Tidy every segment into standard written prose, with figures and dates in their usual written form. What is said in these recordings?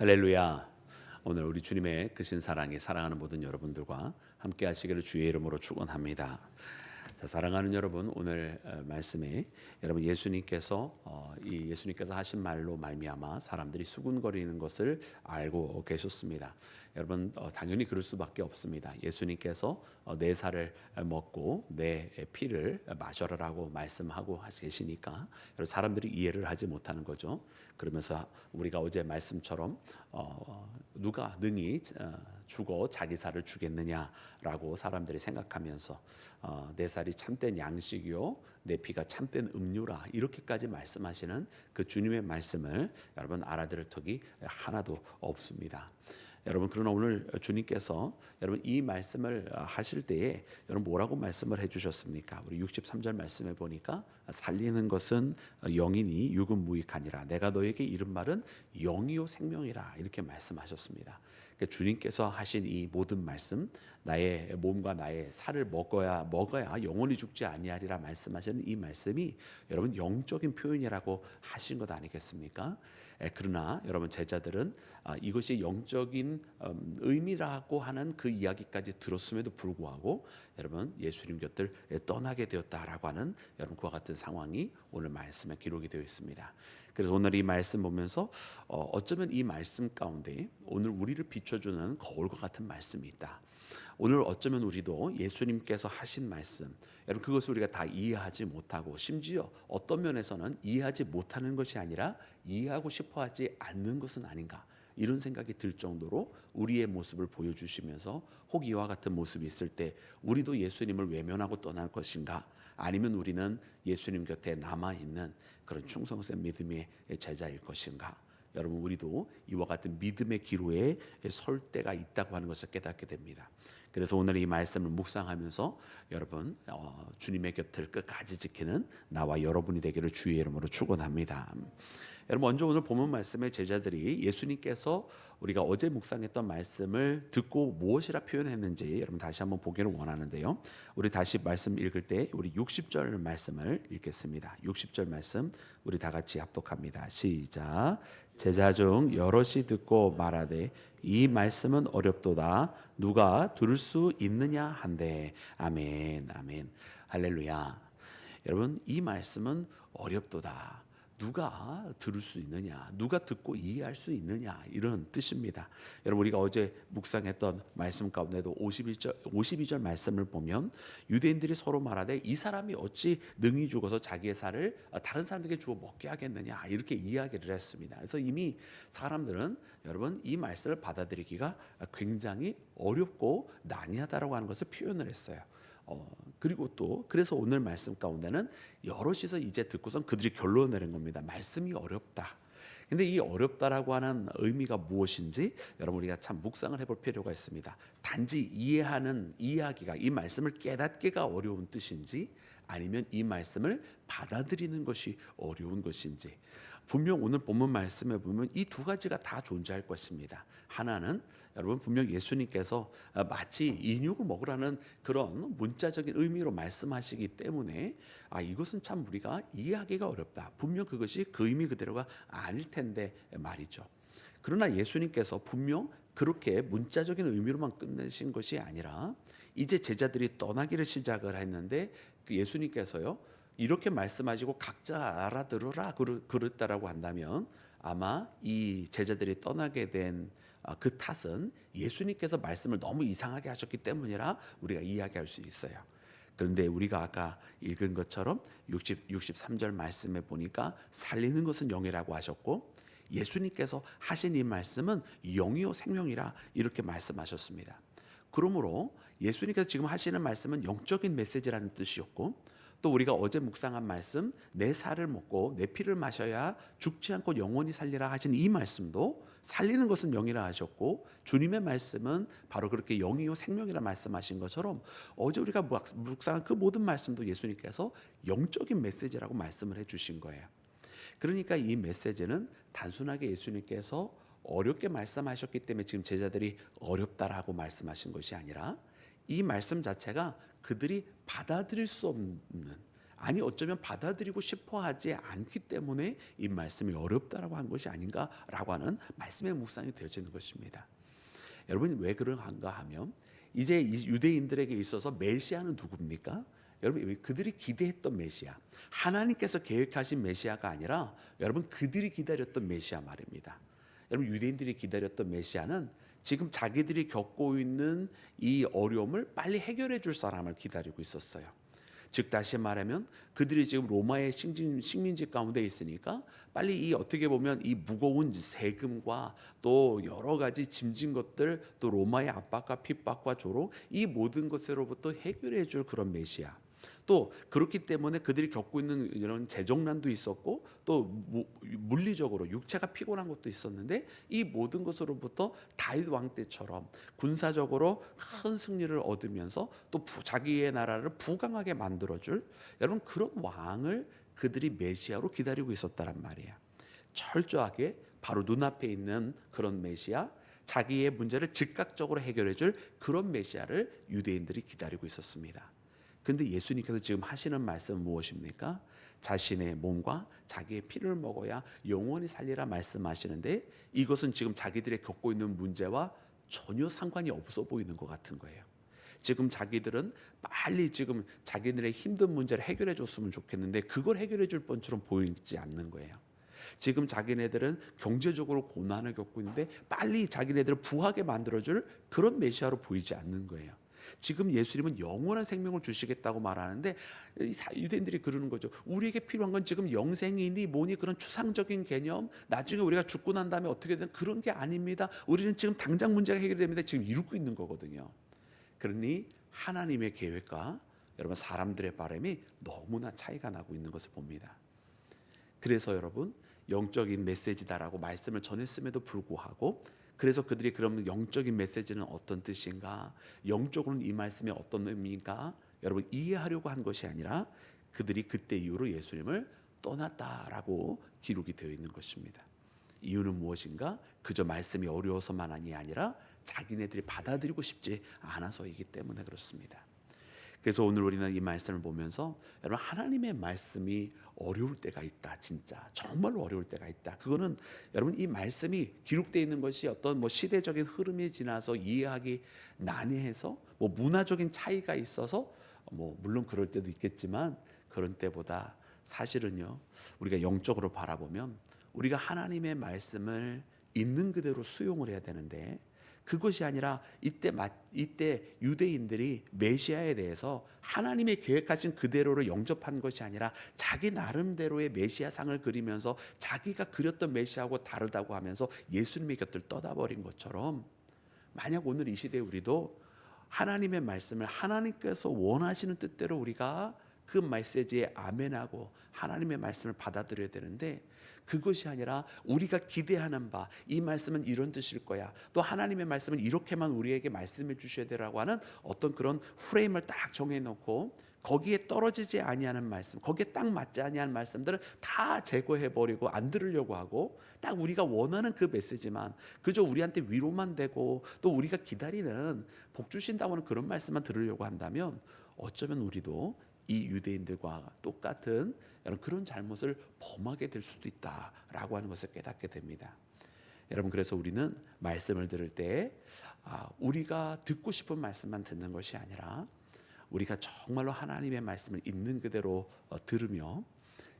할렐루야. 오늘 우리 주님의 크신 사랑이 사랑하는 모든 여러분들과 함께 하시기를 주의 이름으로 축원합니다. 자, 사랑하는 여러분, 오늘 말씀에 여러분 예수님께서 하신 말로 말미암아 사람들이 수군거리는 것을 알고 계셨습니다. 여러분 당연히 그럴 수밖에 없습니다. 예수님께서 내 살을 먹고 내 피를 마셔라라고 말씀하고 계시니까 사람들이 이해를 하지 못하는 거죠. 그러면서 우리가 어제 말씀처럼 누가 능히 죽어 자기 살을 주겠느냐라고 사람들이 생각하면서 내 살이 참된 양식이요 내 피가 참된 음료라 이렇게까지 말씀하시는 그 주님의 말씀을 여러분 알아들을 턱이 하나도 없습니다. 여러분 그러나 오늘 주님께서 여러분 이 말씀을 하실 때에 여러분 뭐라고 말씀을 해주셨습니까? 우리 63절 말씀에 보니까 살리는 것은 영이니 육은 무익하니라. 내가 너에게 이른 말은 영이요 생명이라 이렇게 말씀하셨습니다. 그러니까 주님께서 하신 이 모든 말씀, 나의 몸과 나의 살을 먹어야 영원히 죽지 아니하리라 말씀하시는 이 말씀이 여러분 영적인 표현이라고 하신 것 아니겠습니까? 그러나 여러분 제자들은 이것이 영적인 의미라고 하는 그 이야기까지 들었음에도 불구하고 여러분 예수님 곁을 떠나게 되었다라고 하는 여러분 그와 같은 상황이 오늘 말씀에 기록이 되어 있습니다. 그래서 오늘 이 말씀 보면서 어쩌면 이 말씀 가운데 오늘 우리를 비춰주는 거울과 같은 말씀이 있다. 오늘 어쩌면 우리도 예수님께서 하신 말씀, 여러분 그것을 우리가 다 이해하지 못하고 심지어 어떤 면에서는 이해하지 못하는 것이 아니라 이해하고 싶어하지 않는 것은 아닌가 이런 생각이 들 정도로 우리의 모습을 보여주시면서 혹 이와 같은 모습이 있을 때 우리도 예수님을 외면하고 떠날 것인가 아니면 우리는 예수님 곁에 남아있는 그런 충성된 믿음의 제자일 것인가. 여러분 우리도 이와 같은 믿음의 기로에 설 때가 있다고 하는 것을 깨닫게 됩니다. 그래서 오늘 이 말씀을 묵상하면서 여러분 주님의 곁을 끝까지 지키는 나와 여러분이 되기를 주의 이름으로 축원합니다. 여러분 먼저 오늘 본문 말씀의 제자들이 예수님께서 우리가 어제 묵상했던 말씀을 듣고 무엇이라 표현했는지 여러분 다시 한번 보기를 원하는데요. 우리 다시 말씀 읽을 때 우리 60절 말씀을 읽겠습니다. 60절 말씀 우리 다 같이 합독합니다. 시작. 제자 중 여럿이 듣고 말하되 이 말씀은 어렵도다 누가 들을 수 있느냐 한데 아멘 아멘 할렐루야. 여러분 이 말씀은 어렵도다 누가 들을 수 있느냐 누가 듣고 이해할 수 있느냐 이런 뜻입니다. 여러분 우리가 어제 묵상했던 말씀 가운데도 52절 말씀을 보면 유대인들이 서로 말하되 이 사람이 어찌 능히 죽어서 자기의 살을 다른 사람들에게 주어 먹게 하겠느냐 이렇게 이야기를 했습니다. 그래서 이미 사람들은 여러분 이 말씀을 받아들이기가 굉장히 어렵고 난해하다라고 하는 것을 표현을 했어요. 그리고 또 그래서 오늘 말씀 가운데는 여럿이서 이제 듣고선 그들이 결론을 내린 겁니다. 말씀이 어렵다. 근데 이 어렵다라고 하는 의미가 무엇인지 여러분 우리가 참 묵상을 해볼 필요가 있습니다. 단지 이해하는 이야기가 이 말씀을 깨닫기가 어려운 뜻인지 아니면 이 말씀을 받아들이는 것이 어려운 것인지 분명 오늘 본문 말씀에 보면 이 두 가지가 다 존재할 것입니다. 하나는 여러분 분명 예수님께서 마치 인육을 먹으라는 그런 문자적인 의미로 말씀하시기 때문에 이것은 참 우리가 이해하기가 어렵다. 분명 그것이 그 의미 그대로가 아닐 텐데 말이죠. 그러나 예수님께서 분명 그렇게 문자적인 의미로만 끝내신 것이 아니라 이제 제자들이 떠나기를 시작을 했는데 그 예수님께서요 이렇게 말씀하시고 각자 알아들으라 그랬다라고 한다면 아마 이 제자들이 떠나게 된 그 탓은 예수님께서 말씀을 너무 이상하게 하셨기 때문이라 우리가 이야기할 수 있어요. 그런데 우리가 아까 읽은 것처럼 63절 말씀에 보니까 살리는 것은 영이라고 하셨고 예수님께서 하신 이 말씀은 영이요 생명이라 이렇게 말씀하셨습니다. 그러므로 예수님께서 지금 하시는 말씀은 영적인 메시지라는 뜻이었고 또 우리가 어제 묵상한 말씀 내 살을 먹고 내 피를 마셔야 죽지 않고 영원히 살리라 하신 이 말씀도 살리는 것은 영이라 하셨고 주님의 말씀은 바로 그렇게 영이요 생명이라 말씀하신 것처럼 어제 우리가 묵상한 그 모든 말씀도 예수님께서 영적인 메시지라고 말씀을 해주신 거예요. 그러니까 이 메시지는 단순하게 예수님께서 어렵게 말씀하셨기 때문에 지금 제자들이 어렵다라고 말씀하신 것이 아니라 이 말씀 자체가 그들이 받아들일 수 없는 아니 어쩌면 받아들이고 싶어하지 않기 때문에 이 말씀이 어렵다라고 한 것이 아닌가라고 하는 말씀의 묵상이 되어지는 것입니다. 여러분 왜 그런가 하면 이제 이 유대인들에게 있어서 메시아는 누굽니까? 여러분 그들이 기대했던 메시아, 하나님께서 계획하신 메시아가 아니라 여러분 그들이 기다렸던 메시아 말입니다. 여러분 유대인들이 기다렸던 메시아는 지금 자기들이 겪고 있는 이 어려움을 빨리 해결해 줄 사람을 기다리고 있었어요. 즉 다시 말하면 그들이 지금 로마의 식민지 가운데 있으니까 빨리 이 어떻게 보면 이 무거운 세금과 또 여러 가지 짐진 것들, 또 로마의 압박과 핍박과 조롱, 이 모든 것으로부터 해결해 줄 그런 메시아. 또 그렇기 때문에 그들이 겪고 있는 이런 재정난도 있었고 또 물리적으로 육체가 피곤한 것도 있었는데 이 모든 것으로부터 다윗 왕 때처럼 군사적으로 큰 승리를 얻으면서 또 자기의 나라를 부강하게 만들어줄 여러분 그런 왕을 그들이 메시아로 기다리고 있었다란 말이에요. 철저하게 바로 눈앞에 있는 그런 메시아, 자기의 문제를 즉각적으로 해결해줄 그런 메시아를 유대인들이 기다리고 있었습니다. 근데 예수님께서 지금 하시는 말씀은 무엇입니까? 자신의 몸과 자기의 피를 먹어야 영원히 살리라 말씀하시는데 이것은 지금 자기들이 겪고 있는 문제와 전혀 상관이 없어 보이는 것 같은 거예요. 지금 자기들은 빨리 지금 자기들의 힘든 문제를 해결해 줬으면 좋겠는데 그걸 해결해 줄 뻔처럼 보이지 않는 거예요. 지금 자기네들은 경제적으로 고난을 겪고 있는데 빨리 자기네들을 부하게 만들어줄 그런 메시아로 보이지 않는 거예요. 지금 예수님은 영원한 생명을 주시겠다고 말하는데 유대인들이 그러는 거죠. 우리에게 필요한 건 지금 영생이니 뭐니 그런 추상적인 개념, 나중에 우리가 죽고 난 다음에 어떻게 되는 그런 게 아닙니다. 우리는 지금 당장 문제가 해결됩니다. 지금 이루고 있는 거거든요. 그러니 하나님의 계획과 여러분 사람들의 바람이 너무나 차이가 나고 있는 것을 봅니다. 그래서 여러분 영적인 메시지다라고 말씀을 전했음에도 불구하고 그래서 그들이 그러면 영적인 메시지는 어떤 뜻인가? 영적으로는 이 말씀이 어떤 의미인가? 여러분 이해하려고 한 것이 아니라 그들이 그때 이후로 예수님을 떠났다라고 기록이 되어 있는 것입니다. 이유는 무엇인가? 그저 말씀이 어려워서만이 아니라 자기네들이 받아들이고 싶지 않아서이기 때문에 그렇습니다. 그래서 오늘 우리는 이 말씀을 보면서 여러분 하나님의 말씀이 어려울 때가 있다. 진짜 정말로 어려울 때가 있다. 그거는 여러분 이 말씀이 기록되어 있는 것이 어떤 뭐 시대적인 흐름이 지나서 이해하기 난해해서 뭐 문화적인 차이가 있어서 뭐 물론 그럴 때도 있겠지만 그런 때보다 사실은요 우리가 영적으로 바라보면 우리가 하나님의 말씀을 있는 그대로 수용을 해야 되는데 그것이 아니라 이때 유대인들이 메시아에 대해서 하나님의 계획하신 그대로를 영접한 것이 아니라 자기 나름대로의 메시아상을 그리면서 자기가 그렸던 메시아하고 다르다고 하면서 예수님의 곁을 떠나버린 것처럼 만약 오늘 이 시대에 우리도 하나님의 말씀을 하나님께서 원하시는 뜻대로 우리가 그 메시지에 아멘하고 하나님의 말씀을 받아들여야 되는데 그것이 아니라 우리가 기대하는 바 이 말씀은 이런 뜻일 거야. 또 하나님의 말씀은 이렇게만 우리에게 말씀해 주셔야 되라고 하는 어떤 그런 프레임을 딱 정해놓고 거기에 떨어지지 아니하는 말씀, 거기에 딱 맞지 아니하는 말씀들을 다 제거해 버리고 안 들으려고 하고 딱 우리가 원하는 그 메시지만 그저 우리한테 위로만 되고 또 우리가 기다리는 복 주신다고 하는 그런 말씀만 들으려고 한다면 어쩌면 우리도 이 유대인들과 똑같은 그런 잘못을 범하게 될 수도 있다라고 하는 것을 깨닫게 됩니다. 여러분 그래서 우리는 말씀을 들을 때 우리가 듣고 싶은 말씀만 듣는 것이 아니라 우리가 정말로 하나님의 말씀을 있는 그대로 들으며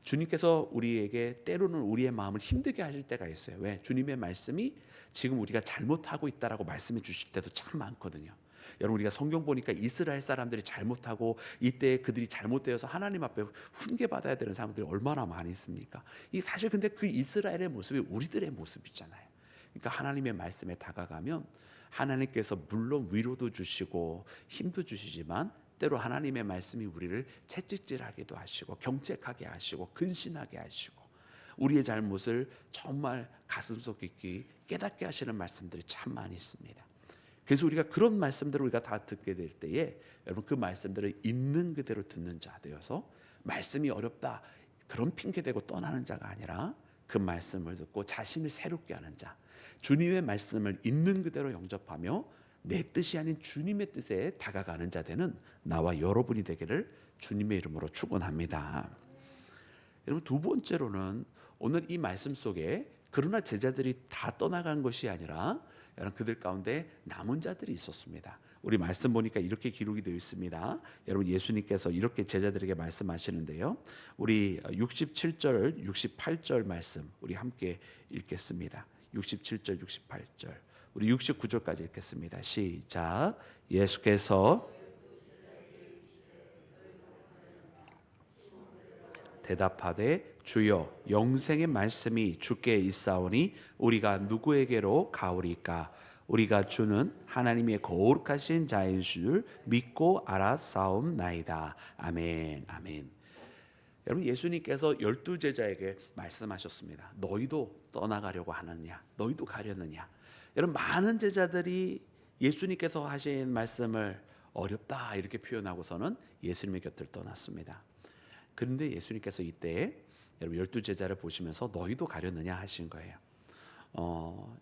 주님께서 우리에게 때로는 우리의 마음을 힘들게 하실 때가 있어요. 왜? 주님의 말씀이 지금 우리가 잘못하고 있다라고 말씀해 주실 때도 참 많거든요. 여러분 우리가 성경 보니까 이스라엘 사람들이 잘못하고 이때 그들이 잘못되어서 하나님 앞에 훈계받아야 되는 사람들이 얼마나 많이 있습니까? 이 사실 근데 그 이스라엘의 모습이 우리들의 모습이잖아요. 그러니까 하나님의 말씀에 다가가면 하나님께서 물론 위로도 주시고 힘도 주시지만 때로 하나님의 말씀이 우리를 채찍질하기도 하시고 경책하게 하시고 근신하게 하시고 우리의 잘못을 정말 가슴속 깊이 깨닫게 하시는 말씀들이 참 많이 있습니다. 그래서 우리가 그런 말씀들을 우리가 다 듣게 될 때에 여러분 그 말씀들을 있는 그대로 듣는 자 되어서 말씀이 어렵다 그런 핑계대고 떠나는 자가 아니라 그 말씀을 듣고 자신을 새롭게 하는 자, 주님의 말씀을 있는 그대로 영접하며 내 뜻이 아닌 주님의 뜻에 다가가는 자 되는 나와 여러분이 되기를 주님의 이름으로 축원합니다. 여러분, 두 번째로는 오늘 이 말씀 속에 그러나 제자들이 다 떠나간 것이 아니라 여러분 그들 가운데 남은 자들이 있었습니다. 우리 말씀 보니까 이렇게 기록이 되어 있습니다. 여러분, 예수님께서 이렇게 제자들에게 말씀하시는데요. 우리 67절, 68절 말씀 우리 함께 읽겠습니다. 67절, 68절. 우리 69절까지 읽겠습니다. 시작. 예수께서 대답하되 주여 영생의 말씀이 주께 있사오니 우리가 누구에게로 가오리까? 우리가 주는 하나님의 거룩하신 자인 줄 믿고 알았사옵나이다. 아멘. 아멘. 여러분, 예수님께서 12제자에게 말씀하셨습니다. 너희도 떠나가려고 하느냐? 너희도 가려느냐? 여러분, 많은 제자들이 예수님께서 하신 말씀을 어렵다 이렇게 표현하고서는 예수님의 곁을 떠났습니다. 그런데 예수님께서 이때 여러분 12제자를 보시면서 너희도 가려느냐 하신 거예요.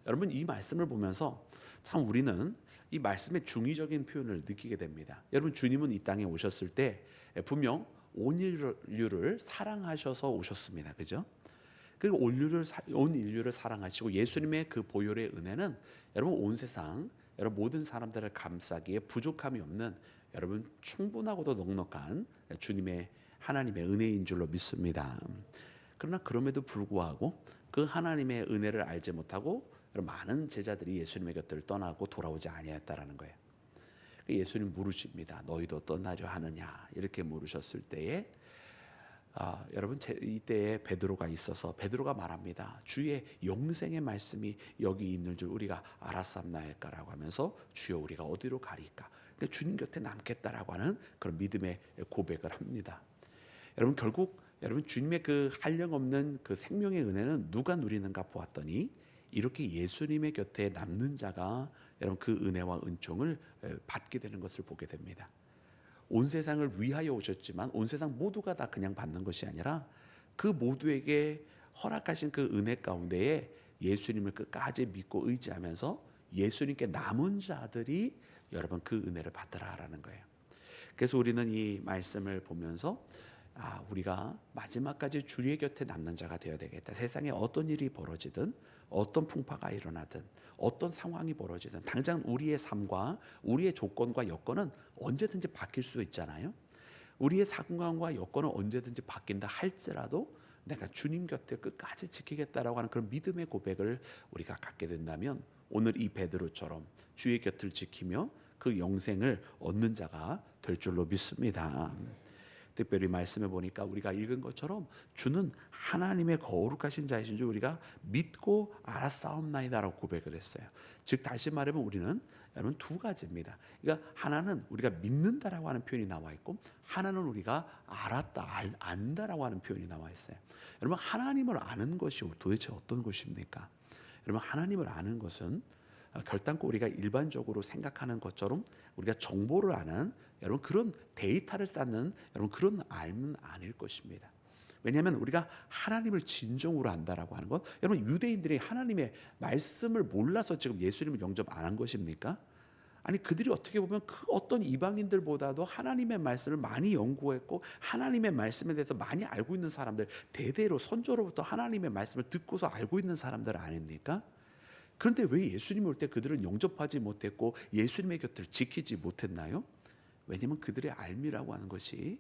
여러분, 이 말씀을 보면서 참 우리는 이 말씀의 중의적인 표현을 느끼게 됩니다. 여러분, 주님은 이 땅에 오셨을 때 분명 온 인류를 사랑하셔서 오셨습니다. 그죠? 그리고 온 인류를 사랑하시고 예수님의 그 보혈의 은혜는 여러분 온 세상 여러분 모든 사람들을 감싸기에 부족함이 없는 여러분 충분하고도 넉넉한 주님의 하나님의 은혜인 줄로 믿습니다. 그러나 그럼에도 불구하고 그 하나님의 은혜를 알지 못하고 많은 제자들이 예수님의 곁을 떠나고 돌아오지 아니하였다라는 거예요. 예수님 물으십니다. 너희도 떠나려 하느냐? 이렇게 물으셨을 때에 여러분 이때에 베드로가 있어서 베드로가 말합니다. 주의 영생의 말씀이 여기 있는 줄 우리가 알았사옵나이까라고 하면서 주여 우리가 어디로 가리까? 그러니까 주님 곁에 남겠다라고 하는 그런 믿음의 고백을 합니다. 여러분, 결국 여러분 주님의 그 한량없는 그 생명의 은혜는 누가 누리는가 보았더니 이렇게 예수님의 곁에 남는 자가 여러분 그 은혜와 은총을 받게 되는 것을 보게 됩니다. 온 세상을 위하여 오셨지만 온 세상 모두가 다 그냥 받는 것이 아니라 그 모두에게 허락하신 그 은혜 가운데에 예수님을 끝까지 믿고 의지하면서 예수님께 남은 자들이 여러분 그 은혜를 받으라라는 거예요. 그래서 우리는 이 말씀을 보면서 우리가 마지막까지 주의 곁에 남는 자가 되어야 되겠다. 세상에 어떤 일이 벌어지든 어떤 풍파가 일어나든 어떤 상황이 벌어지든 당장 우리의 삶과 우리의 조건과 여건은 언제든지 바뀔 수 있잖아요. 우리의 상황과 여건은 언제든지 바뀐다 할지라도 내가 주님 곁에 끝까지 지키겠다라고 하는 그런 믿음의 고백을 우리가 갖게 된다면 오늘 이 베드로처럼 주의 곁을 지키며 그 영생을 얻는 자가 될 줄로 믿습니다. 특별히 말씀해 보니까 우리가 읽은 것처럼 주는 하나님의 거룩하신 자이신 줄 우리가 믿고 알았사옵나이다라고 고백을 했어요. 즉 다시 말하면 우리는 여러분 두 가지입니다. 그러니까 하나는 우리가 믿는다라고 하는 표현이 나와 있고 하나는 우리가 알았다, 안다라고 하는 표현이 나와 있어요. 여러분, 하나님을 아는 것이 도대체 어떤 것입니까? 여러분, 하나님을 아는 것은 결단코 우리가 일반적으로 생각하는 것처럼 우리가 정보를 아는 여러분 그런 데이터를 쌓는 여러분 그런 알면 아닐 것입니다. 왜냐하면 우리가 하나님을 진정으로 안다라고 하는 것, 여러분 유대인들이 하나님의 말씀을 몰라서 지금 예수님을 영접 안 한 것입니까? 아니, 그들이 어떻게 보면 그 어떤 이방인들보다도 하나님의 말씀을 많이 연구했고 하나님의 말씀에 대해서 많이 알고 있는 사람들, 대대로 선조로부터 하나님의 말씀을 듣고서 알고 있는 사람들 아닙니까? 그런데 왜 예수님이 올 때 그들을 영접하지 못했고 예수님의 곁을 지키지 못했나요? 왜냐하면 그들의 알미라고 하는 것이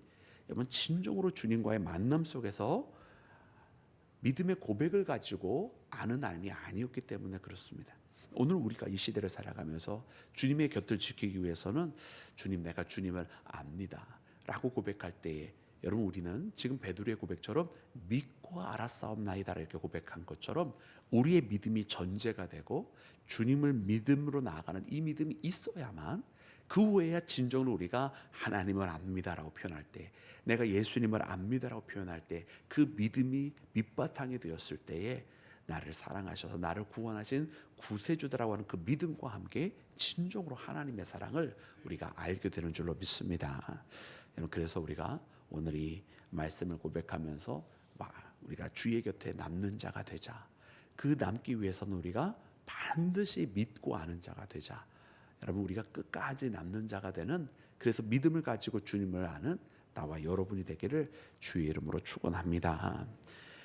여러분 진정으로 주님과의 만남 속에서 믿음의 고백을 가지고 아는 알미 아니었기 때문에 그렇습니다. 오늘 우리가 이 시대를 살아가면서 주님의 곁을 지키기 위해서는 주님, 내가 주님을 압니다 라고 고백할 때에 여러분 우리는 지금 베드로의 고백처럼 믿고 알았사옵나이다 이렇게 고백한 것처럼 우리의 믿음이 전제가 되고 주님을 믿음으로 나아가는 이 믿음이 있어야만 그 후에야 진정으로 우리가 하나님을 압니다라고 표현할 때, 내가 예수님을 압니다라고 표현할 때 그 믿음이 밑바탕이 되었을 때에 나를 사랑하셔서 나를 구원하신 구세주다라고 하는 그 믿음과 함께 진정으로 하나님의 사랑을 우리가 알게 되는 줄로 믿습니다. 그래서 우리가 오늘 이 말씀을 고백하면서 우리가 주의 곁에 남는 자가 되자. 그 남기 위해서는 우리가 반드시 믿고 아는 자가 되자. 여러분 우리가 끝까지 남는 자가 되는, 그래서 믿음을 가지고 주님을 아는 나와 여러분이 되기를 주의 이름으로 축원합니다.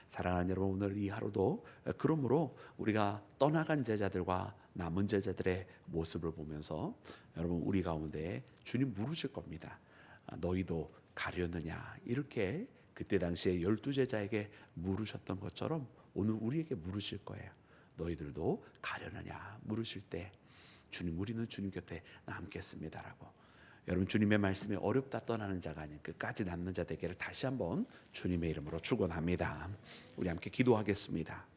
사랑하는 여러분, 오늘 이 하루도 그러므로 우리가 떠나간 제자들과 남은 제자들의 모습을 보면서 여러분 우리 가운데 주님 물으실 겁니다. 너희도 가려느냐, 이렇게 그때 당시에 12제자에게 물으셨던 것처럼 오늘 우리에게 물으실 거예요. 너희들도 가려느냐 물으실 때 주님, 우리는 주님 곁에 남겠습니다라고. 여러분 주님의 말씀이 어렵다 떠나는 자가 아닌 끝까지 남는 자 되기를 다시 한번 주님의 이름으로 축원합니다. 우리 함께 기도하겠습니다.